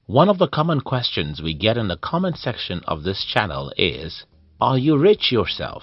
One of the common questions we get in the comment section of this channel is, are you rich yourself?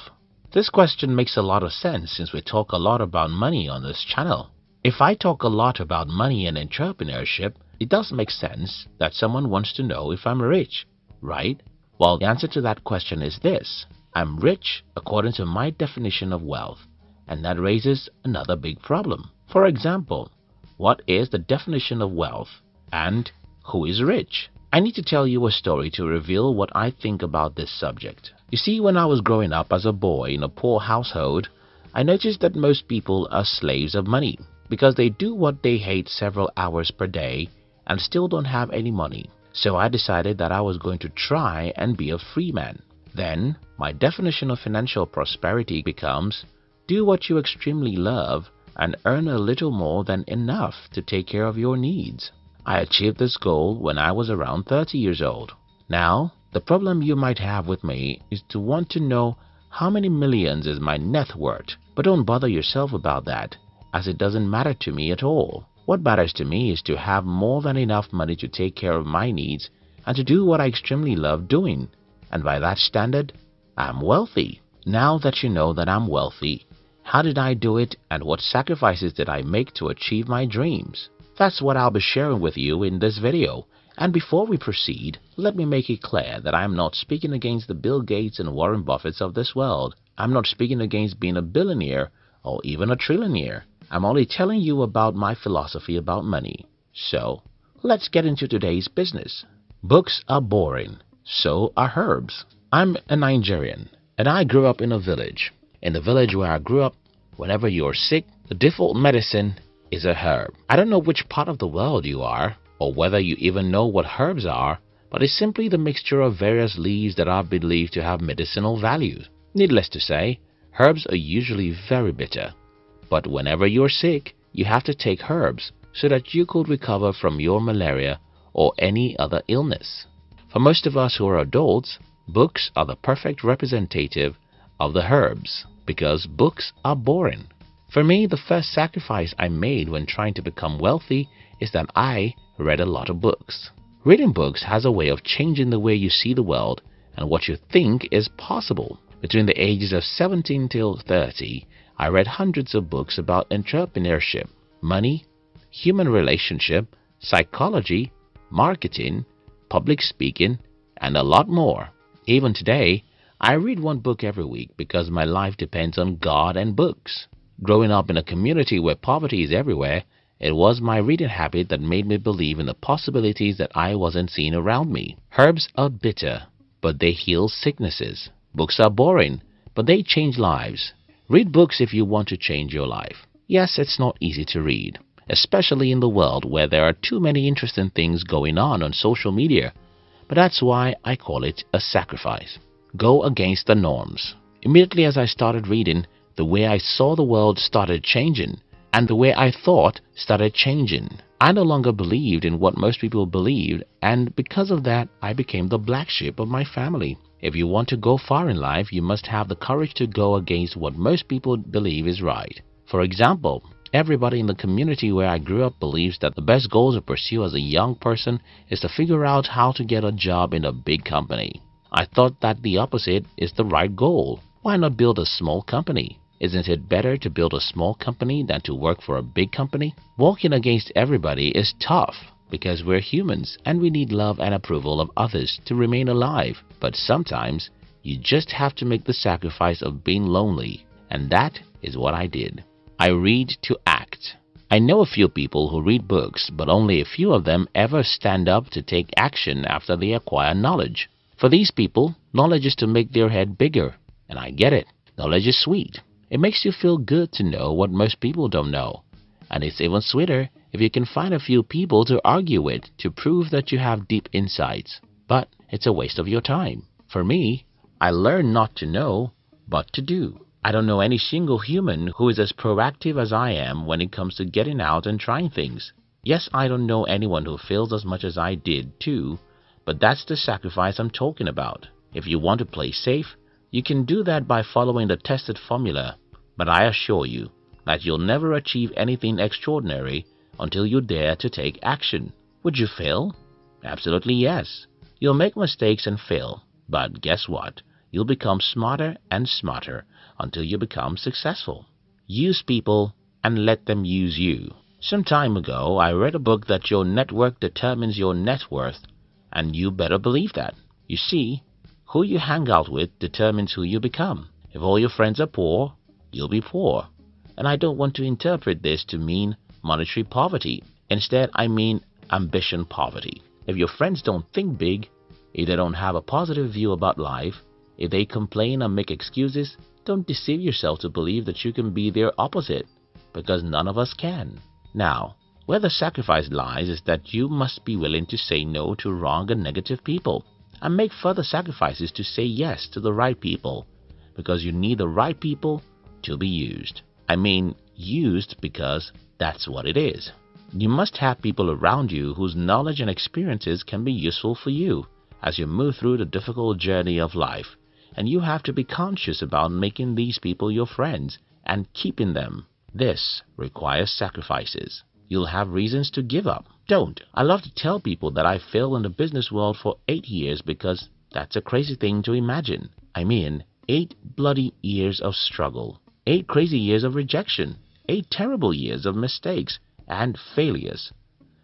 This question makes a lot of sense since we talk a lot about money on this channel. If I talk a lot about money and entrepreneurship, it does make sense that someone wants to know if I'm rich, right? Well, the answer to that question is this. I'm rich according to my definition of wealth, and that raises another big problem. For example, what is the definition of wealth and who is rich? I need to tell you a story to reveal what I think about this subject. You see, when I was growing up as a boy in a poor household, I noticed that most people are slaves of money because they do what they hate several hours per day and still don't have any money. So I decided that I was going to try and be a free man. Then, my definition of financial prosperity becomes, do what you extremely love and earn a little more than enough to take care of your needs. I achieved this goal when I was around 30 years old. Now, the problem you might have with me is to want to know how many millions is my net worth. But don't bother yourself about that, as it doesn't matter to me at all. What matters to me is to have more than enough money to take care of my needs and to do what I extremely love doing. And by that standard, I'm wealthy. Now that you know that I'm wealthy, how did I do it and what sacrifices did I make to achieve my dreams? That's what I'll be sharing with you in this video. And before we proceed, let me make it clear that I'm not speaking against the Bill Gates and Warren Buffetts of this world. I'm not speaking against being a billionaire or even a trillionaire. I'm only telling you about my philosophy about money. So, let's get into today's business. Books are boring. So are herbs. I'm a Nigerian, and I grew up in a village. In the village where I grew up, whenever you're sick, the default medicine is a herb. I don't know which part of the world you are, or whether you even know what herbs are, but it's simply the mixture of various leaves that are believed to have medicinal values. Needless to say, herbs are usually very bitter. But whenever you're sick, you have to take herbs so that you could recover from your malaria or any other illness. For most of us who are adults, books are the perfect representative of the herbs because books are boring. For me, the first sacrifice I made when trying to become wealthy is that I read a lot of books. Reading books has a way of changing the way you see the world and what you think is possible. Between the ages of 17 till 30, I read hundreds of books about entrepreneurship, money, human relationship, psychology, marketing, public speaking, and a lot more. Even today, I read one book every week because my life depends on God and books. Growing up in a community where poverty is everywhere, it was my reading habit that made me believe in the possibilities that I wasn't seeing around me. Herbs are bitter, but they heal sicknesses. Books are boring, but they change lives. Read books if you want to change your life. Yes, it's not easy to read, especially in the world where there are too many interesting things going on social media. But that's why I call it a sacrifice. Go against the norms. Immediately as I started reading, the way I saw the world started changing, and the way I thought started changing. I no longer believed in what most people believed, and because of that, I became the black sheep of my family. If you want to go far in life, you must have the courage to go against what most people believe is right. For example, everybody in the community where I grew up believes that the best goal to pursue as a young person is to figure out how to get a job in a big company. I thought that the opposite is the right goal. Why not build a small company? Isn't it better to build a small company than to work for a big company? Walking against everybody is tough because we're humans and we need love and approval of others to remain alive. But sometimes you just have to make the sacrifice of being lonely, and that is what I did. I read to act. I know a few people who read books, but only a few of them ever stand up to take action after they acquire knowledge. For these people, knowledge is to make their head bigger, and I get it. Knowledge is sweet. It makes you feel good to know what most people don't know. And it's even sweeter if you can find a few people to argue with to prove that you have deep insights. But it's a waste of your time. For me, I learned not to know, but to do. I don't know any single human who is as proactive as I am when it comes to getting out and trying things. Yes, I don't know anyone who fails as much as I did too, but that's the sacrifice I'm talking about. If you want to play safe, you can do that by following the tested formula. But I assure you that you'll never achieve anything extraordinary until you dare to take action. Would you fail? Absolutely yes. You'll make mistakes and fail, but guess what? You'll become smarter and smarter until you become successful. Use people and let them use you. Some time ago, I read a book that your network determines your net worth, and you better believe that. You see, who you hang out with determines who you become. If all your friends are poor, you'll be poor. And I don't want to interpret this to mean monetary poverty. Instead, I mean ambition poverty. If your friends don't think big, if they don't have a positive view about life, if they complain or make excuses, don't deceive yourself to believe that you can be their opposite, because none of us can. Now, where the sacrifice lies is that you must be willing to say no to wrong and negative people, and make further sacrifices to say yes to the right people, because you need the right people to be used. I mean, used because that's what it is. You must have people around you whose knowledge and experiences can be useful for you as you move through the difficult journey of life, and you have to be conscious about making these people your friends and keeping them. This requires sacrifices. You'll have reasons to give up. Don't. I love to tell people that I failed in the business world for 8 years because that's a crazy thing to imagine. I mean, 8 bloody years of struggle, 8 crazy years of rejection, 8 terrible years of mistakes and failures.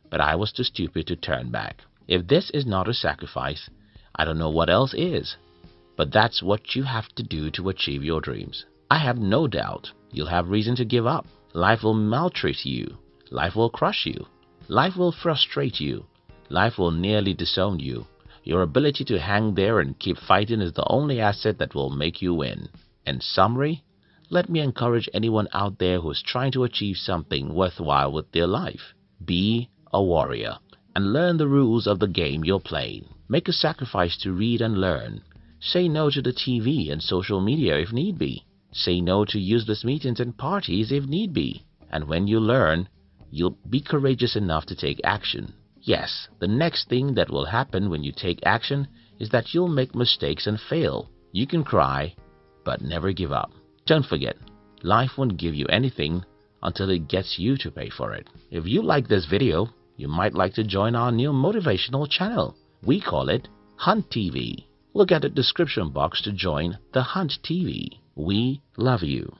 But I was too stupid to turn back. If this is not a sacrifice, I don't know what else is. But that's what you have to do to achieve your dreams. I have no doubt you'll have reason to give up. Life will maltreat you. Life will crush you. Life will frustrate you. Life will nearly disown you. Your ability to hang there and keep fighting is the only asset that will make you win. In summary, let me encourage anyone out there who is trying to achieve something worthwhile with their life. Be a warrior and learn the rules of the game you're playing. Make a sacrifice to read and learn. Say no to the TV and social media if need be. Say no to useless meetings and parties if need be. And when you learn, you'll be courageous enough to take action. Yes, the next thing that will happen when you take action is that you'll make mistakes and fail. You can cry, but never give up. Don't forget, life won't give you anything until it gets you to pay for it. If you like this video, you might like to join our new motivational channel. We call it Hunt TV. Look at the description box to join the Hunt TV. We love you.